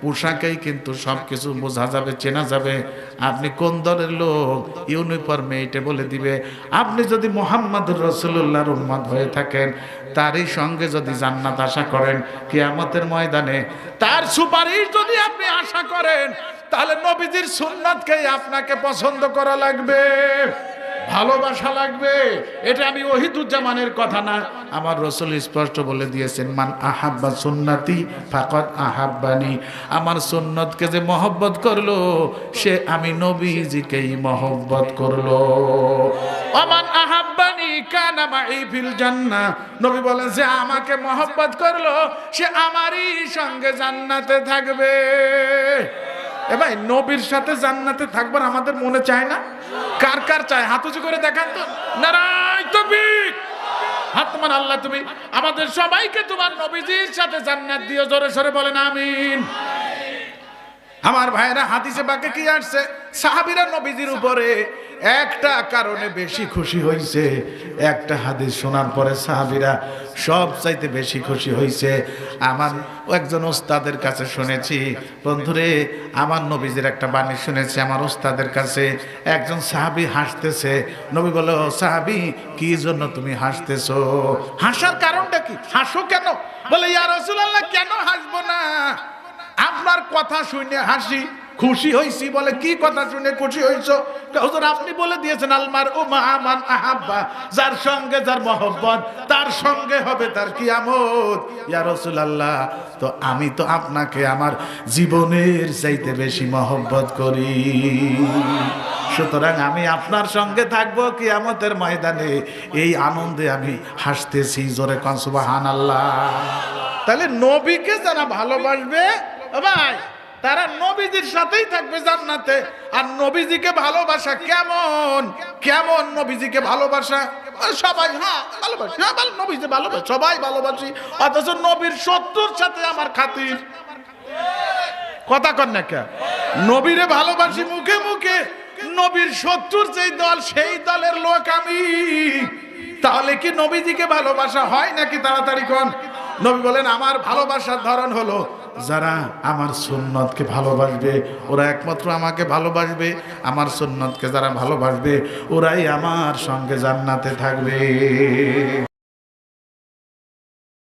পোশাকেই কিন্তু সব কিছু বোঝা যাবে, চেনা যাবে আপনি কোন দলের লোক। ইউনিফর্মে এটা বলে দিবে। আপনি যদি মুহাম্মদুর রাসূলুল্লাহর উম্মত হয়ে থাকেন, তারই সঙ্গে যদি জান্নাত আশা করেন কিয়ামতের ময়দানে, তার সুপারিশ যদি আপনি আশা করেন, তাহলে নবীজির সুন্নাতকেই আপনাকে পছন্দ করা লাগবে, ভালোবাসা লাগবে। এটা আমি ওহিদুজ্জামানের কথা না, আমার রাসূল স্পষ্ট বলে দিয়েছেন, মান আহাব্বা সুন্নতি ফাকাদ আহাব্বানি। আমার সুন্নতকে যে মহব্বত করলো, সে আমি নবীজিকেই মহব্বত করলো। ওমান আহাব্বানি কানা মাই ফিল জান্নাহ। নবী বলেন, যে আমাকে মহব্বত করলো, সে আমারই সঙ্গে জান্নাতে থাকবে। এ ভাই, নবীর সাথে জান্নাতে থাকবার আমাদের মনে চায় না? কার কার চায়? হাত উঁচু করে দেখান তো। নারায়ে তাকবীর। হাত মান আল্লাহ, তুমি আমাদের সবাইকে তোমার নবীজির সাথে জান্নাত দিও। জোরে সরে বলেন আমিন। আমার ভাইরা, হাদিসে পাকে কি আসছে? সাহাবীরা নবীজির উপরে একটা কারণে বেশি খুশি হয়েছে। একটা হাদিস শোনার পরে সাহাবীরা সব চাইতে বেশি খুশি হয়েছে। আমার একজন ওস্তাদের কাছে শুনেছি, বন্ধুরে, আমার নবীজির একটা বাণী শুনেছি আমার ওস্তাদের কাছে। একজন সাহাবী হাসতেছে। নবী বলে, ও সাহাবী, কি জন্য তুমি হাসতেছো? হাসার কারণটা কি? হাসো কেন? বলে, ইয়া রাসূলুল্লাহ, কেন হাসবো না? আপনার কথা শুনে হাসি, খুশি হইছি। বলে, কি কথা শুনে খুশি হইছো? হুজুর, আপনি বলে দিয়েছেন আলমার ও মান আহাব্বা, যার সঙ্গে যার মহব্বত, তার সঙ্গে হবে তার কিয়ামত। ইয়া রাসূলুল্লাহ, তো আমি তো আপনাকে আমার জীবনের চাইতে বেশি মহব্বত করি, সুতরাং আমি আপনার সঙ্গে থাকবো কিয়ামতের ময়দানে। এই আনন্দে আমি হাসতেছি। জোরে কোন সুবহানাল্লাহ। তাহলে নবীকে যারা ভালোবাসবে ভাই, তারা নবীজির সাথেই থাকবে জান্নাতে। আর নবীজিকে ভালোবাসা কেমন? কেমন নবীজিকে ভালোবাসা? সবাই ভালোবাসি, নবীজি ভালোবাসি, সবাই ভালোবাসি, অথচ নবীর শত্রুর সাথে আমার খাতির। কথা কন না কে? নবীরে ভালোবাসি মুখে মুখে, নবীর শত্রুর যেই দল, সেই দলের লোক আমি। তাহলে কি নবীজিকে ভালোবাসা হয় নাকি? তাড়াতাড়ি কোন। নবী বলেন, আমার ভালোবাসার ধরন হলো, যারা আমার সুন্নতকে ভালোবাসবে, ওরা একমাত্র আমাকে ভালোবাসবে। আমার সুন্নতকে যারা ভালোবাসবে, ওরাই আমার সঙ্গে জান্নাতে থাকবে।